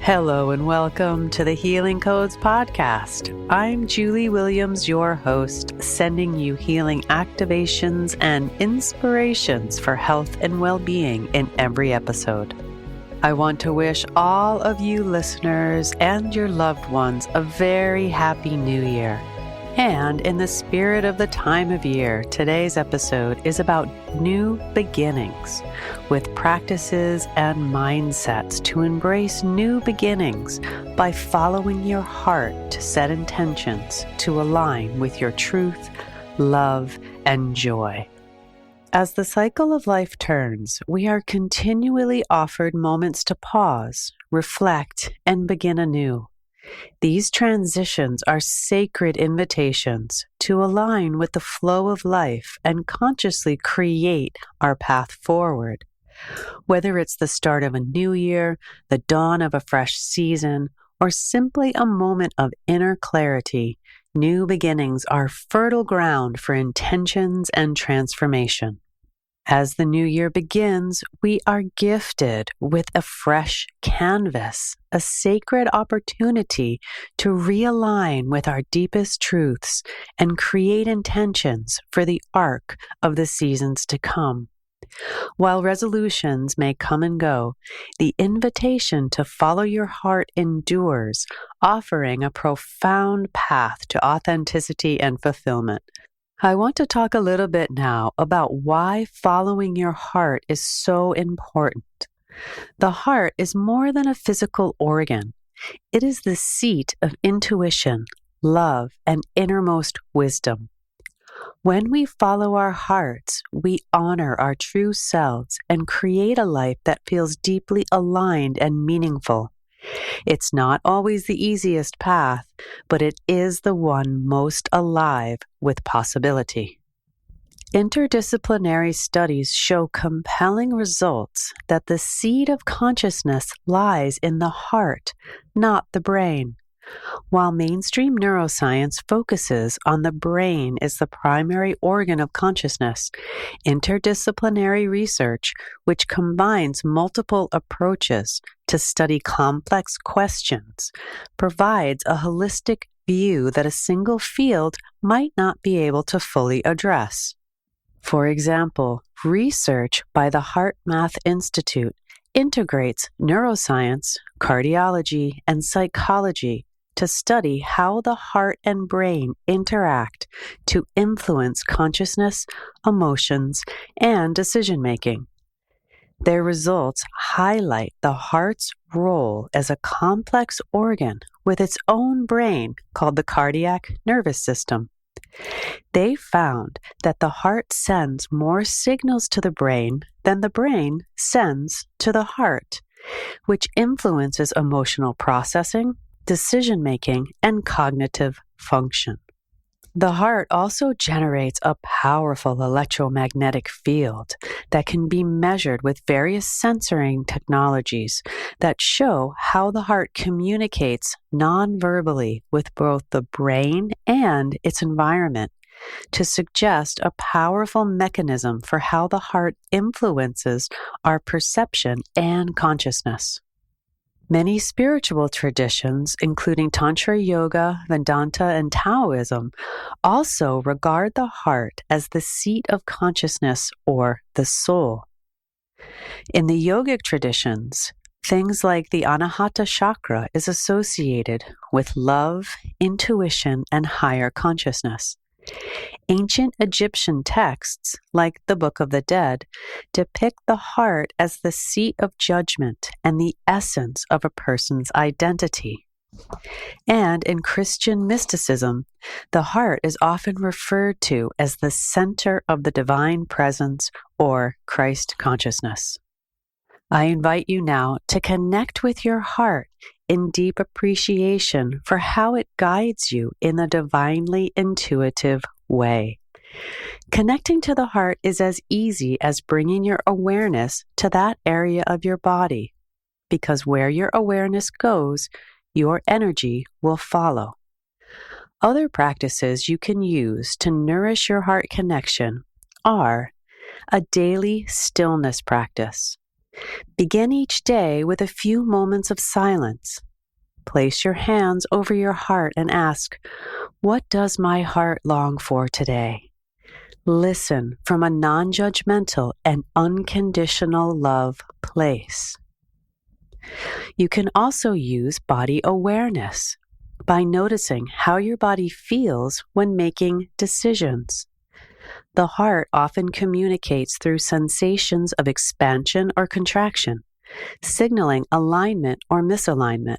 Hello and welcome to the Healing Codes podcast. I'm Julie Williams, your host, sending you healing activations and inspirations for health and well-being in every episode. I want to wish all of you listeners and your loved ones a very happy new year. And in the spirit of the time of year, today's episode is about new beginnings with practices and mindsets to embrace new beginnings by following your heart to set intentions to align with your truth, love, and joy. As the cycle of life turns, we are continually offered moments to pause, reflect, and begin anew. These transitions are sacred invitations to align with the flow of life and consciously create our path forward. Whether it's the start of a new year, the dawn of a fresh season, or simply a moment of inner clarity, new beginnings are fertile ground for intentions and transformation. As the new year begins, we are gifted with a fresh canvas, a sacred opportunity to realign with our deepest truths and create intentions for the arc of the seasons to come. While resolutions may come and go, the invitation to follow your heart endures, offering a profound path to authenticity and fulfillment. I want to talk a little bit now about why following your heart is so important. The heart is more than a physical organ. It is the seat of intuition, love, and innermost wisdom. When we follow our hearts, we honor our true selves and create a life that feels deeply aligned and meaningful. It's not always the easiest path, but it is the one most alive with possibility. Interdisciplinary studies show compelling results that the seed of consciousness lies in the heart, not the brain. While mainstream neuroscience focuses on the brain as the primary organ of consciousness, interdisciplinary research, which combines multiple approaches to study complex questions, provides a holistic view that a single field might not be able to fully address. For example, research by the HeartMath Institute integrates neuroscience, cardiology, and psychology to study how the heart and brain interact to influence consciousness, emotions, and decision-making. Their results highlight the heart's role as a complex organ with its own brain called the cardiac nervous system. They found that the heart sends more signals to the brain than the brain sends to the heart, which influences emotional processing, decision-making, and cognitive function. The heart also generates a powerful electromagnetic field that can be measured with various sensoring technologies that show how the heart communicates non-verbally with both the brain and its environment to suggest a powerful mechanism for how the heart influences our perception and consciousness. Many spiritual traditions, including Tantra Yoga, Vedanta, and Taoism, also regard the heart as the seat of consciousness or the soul. In the yogic traditions, things like the Anahata chakra is associated with love, intuition, and higher consciousness. Ancient Egyptian texts, like the Book of the Dead, depict the heart as the seat of judgment and the essence of a person's identity. And in Christian mysticism, the heart is often referred to as the center of the divine presence or Christ consciousness. I invite you now to connect with your heart in deep appreciation for how it guides you in a divinely intuitive way. Connecting to the heart is as easy as bringing your awareness to that area of your body, because where your awareness goes, your energy will follow. Other practices you can use to nourish your heart connection are a daily stillness practice. Begin each day with a few moments of silence. Place your hands over your heart and ask, "What does my heart long for today?" Listen from a non-judgmental and unconditional love place. You can also use body awareness by noticing how your body feels when making decisions. The heart often communicates through sensations of expansion or contraction, signaling alignment or misalignment.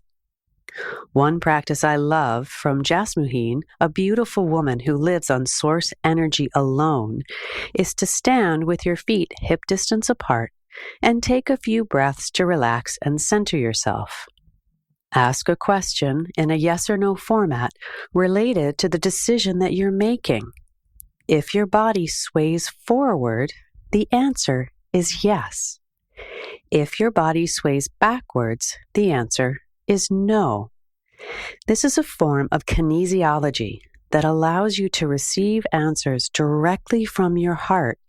One practice I love from Jasmuheen, a beautiful woman who lives on source energy alone, is to stand with your feet hip distance apart and take a few breaths to relax and center yourself. Ask a question in a yes or no format related to the decision that you're making. If your body sways forward, the answer is yes. If your body sways backwards, the answer is no. This is a form of kinesiology that allows you to receive answers directly from your heart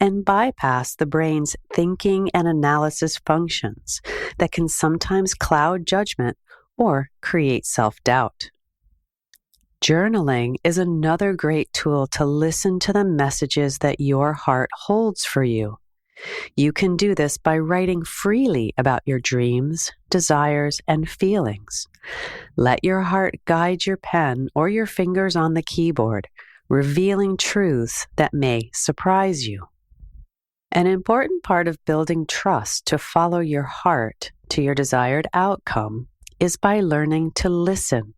and bypass the brain's thinking and analysis functions that can sometimes cloud judgment or create self-doubt. Journaling is another great tool to listen to the messages that your heart holds for you. You can do this by writing freely about your dreams, desires, and feelings. Let your heart guide your pen or your fingers on the keyboard, revealing truths that may surprise you. An important part of building trust to follow your heart to your desired outcome is by learning to listen.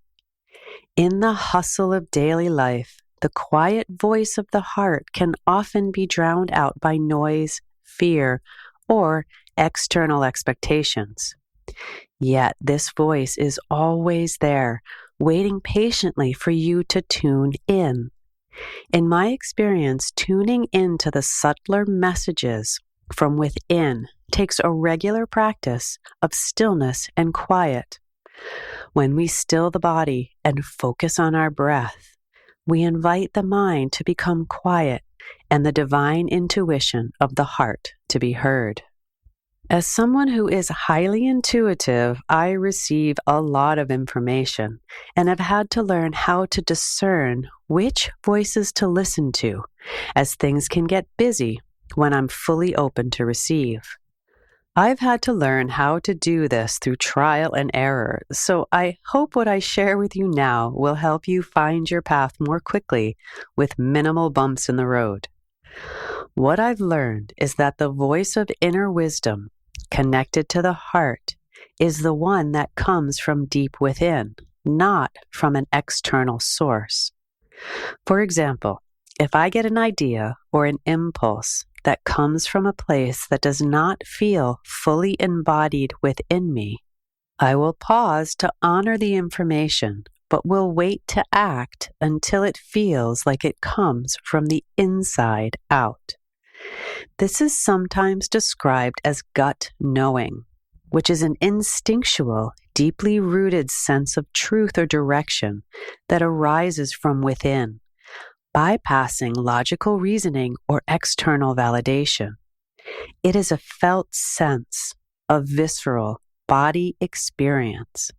In the hustle of daily life, the quiet voice of the heart can often be drowned out by noise, fear, or external expectations. Yet this voice is always there, waiting patiently for you to tune in. In my experience, tuning into the subtler messages from within takes a regular practice of stillness and quiet. When we still the body and focus on our breath, we invite the mind to become quiet and the divine intuition of the heart to be heard. As someone who is highly intuitive, I receive a lot of information and have had to learn how to discern which voices to listen to, as things can get busy when I'm fully open to receive. I've had to learn how to do this through trial and error, so I hope what I share with you now will help you find your path more quickly with minimal bumps in the road. What I've learned is that the voice of inner wisdom, connected to the heart, is the one that comes from deep within, not from an external source. For example, if I get an idea or an impulse that comes from a place that does not feel fully embodied within me, I will pause to honor the information, but will wait to act until it feels like it comes from the inside out. This is sometimes described as gut knowing, which is an instinctual, deeply rooted sense of truth or direction that arises from within, bypassing logical reasoning or external validation. It is a felt sense, a visceral body experience,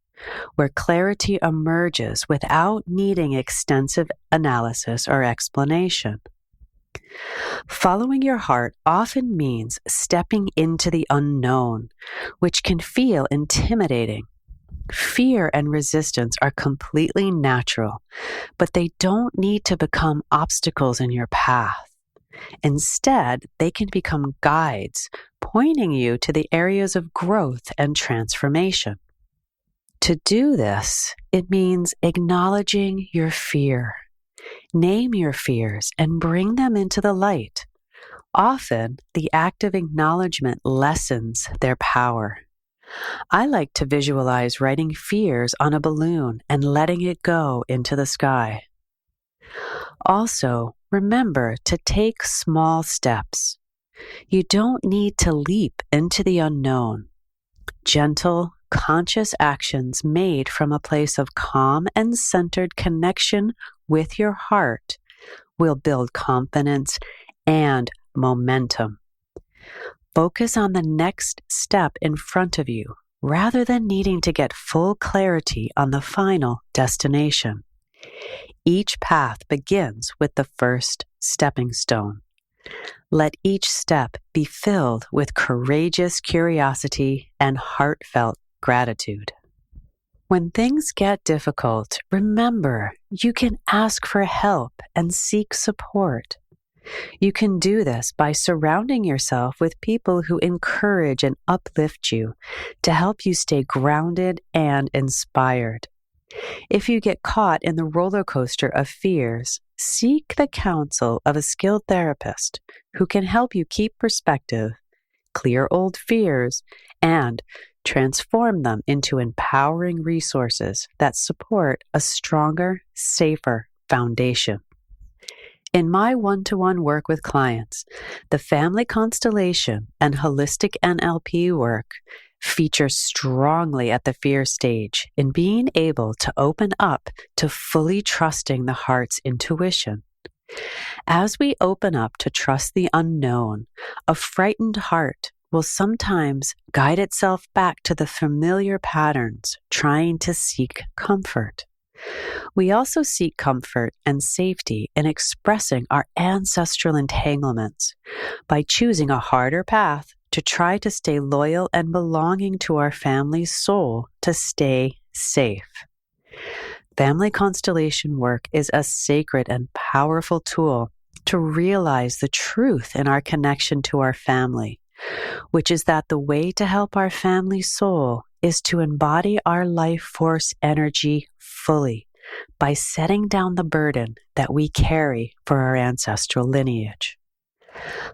where clarity emerges without needing extensive analysis or explanation. Following your heart often means stepping into the unknown, which can feel intimidating. Fear and resistance are completely natural, but they don't need to become obstacles in your path. Instead, they can become guides, pointing you to the areas of growth and transformation. To do this, it means acknowledging your fear. Name your fears and bring them into the light. Often, the act of acknowledgement lessens their power. I like to visualize writing fears on a balloon and letting it go into the sky. Also, remember to take small steps. You don't need to leap into the unknown. Gentle, conscious actions made from a place of calm and centered connection with your heart will build confidence and momentum. Focus on the next step in front of you rather than needing to get full clarity on the final destination. Each path begins with the first stepping stone. Let each step be filled with courageous curiosity and heartfelt gratitude. When things get difficult, remember you can ask for help and seek support. You can do this by surrounding yourself with people who encourage and uplift you to help you stay grounded and inspired. If you get caught in the roller coaster of fears, seek the counsel of a skilled therapist who can help you keep perspective, clear old fears, and transform them into empowering resources that support a stronger, safer foundation. In my one-to-one work with clients, the family constellation and holistic NLP work feature strongly at the fear stage in being able to open up to fully trusting the heart's intuition. As we open up to trust the unknown, a frightened heart will sometimes guide itself back to the familiar patterns, trying to seek comfort. We also seek comfort and safety in expressing our ancestral entanglements by choosing a harder path to try to stay loyal and belonging to our family's soul to stay safe. Family constellation work is a sacred and powerful tool to realize the truth in our connection to our family, which is that the way to help our family soul is to embody our life force energy fully by setting down the burden that we carry for our ancestral lineage.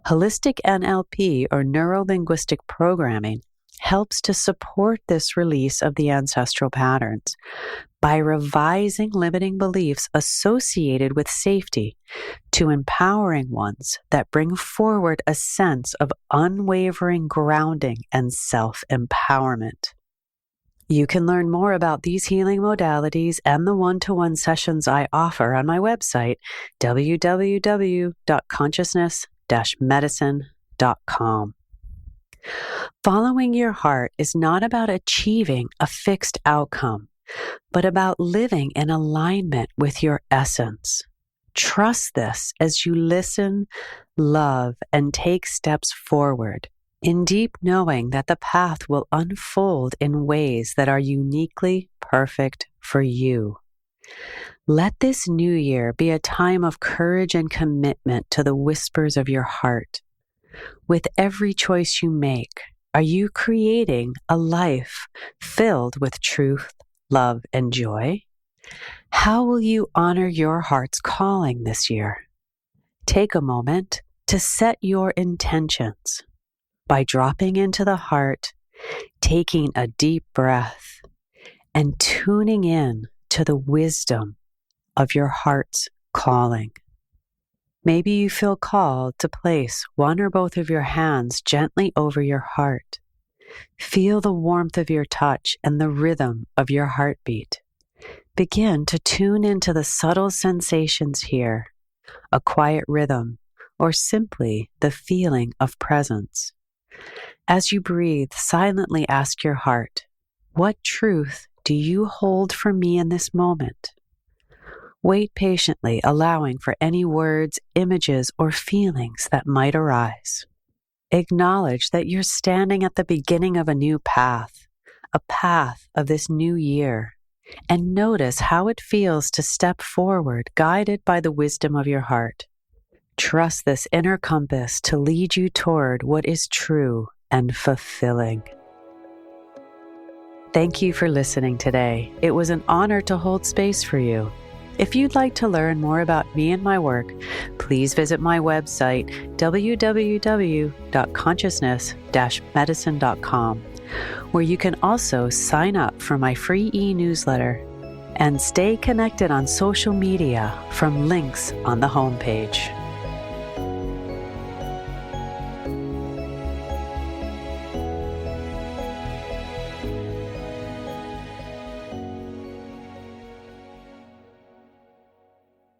Holistic NLP, or neuro-linguistic programming, helps to support this release of the ancestral patterns by revising limiting beliefs associated with safety to empowering ones that bring forward a sense of unwavering grounding and self-empowerment. You can learn more about these healing modalities and the one-to-one sessions I offer on my website, www.consciousness-medicine.com. Following your heart is not about achieving a fixed outcome, but about living in alignment with your essence. Trust this as you listen, love, and take steps forward, in deep knowing that the path will unfold in ways that are uniquely perfect for you. Let this new year be a time of courage and commitment to the whispers of your heart. With every choice you make, are you creating a life filled with truth, love, and joy? How will you honor your heart's calling this year? Take a moment to set your intentions by dropping into the heart, taking a deep breath, and tuning in to the wisdom of your heart's calling. Maybe you feel called to place one or both of your hands gently over your heart. Feel the warmth of your touch and the rhythm of your heartbeat. Begin to tune into the subtle sensations here, a quiet rhythm, or simply the feeling of presence. As you breathe, silently ask your heart, what truth do you hold for me in this moment? Wait patiently, allowing for any words, images, or feelings that might arise. Acknowledge that you're standing at the beginning of a new path, a path of this new year, and notice how it feels to step forward, guided by the wisdom of your heart. Trust this inner compass to lead you toward what is true and fulfilling. Thank you for listening today. It was an honor to hold space for you. If you'd like to learn more about me and my work, please visit my website, www.consciousness-medicine.com, where you can also sign up for my free e-newsletter and stay connected on social media from links on the homepage.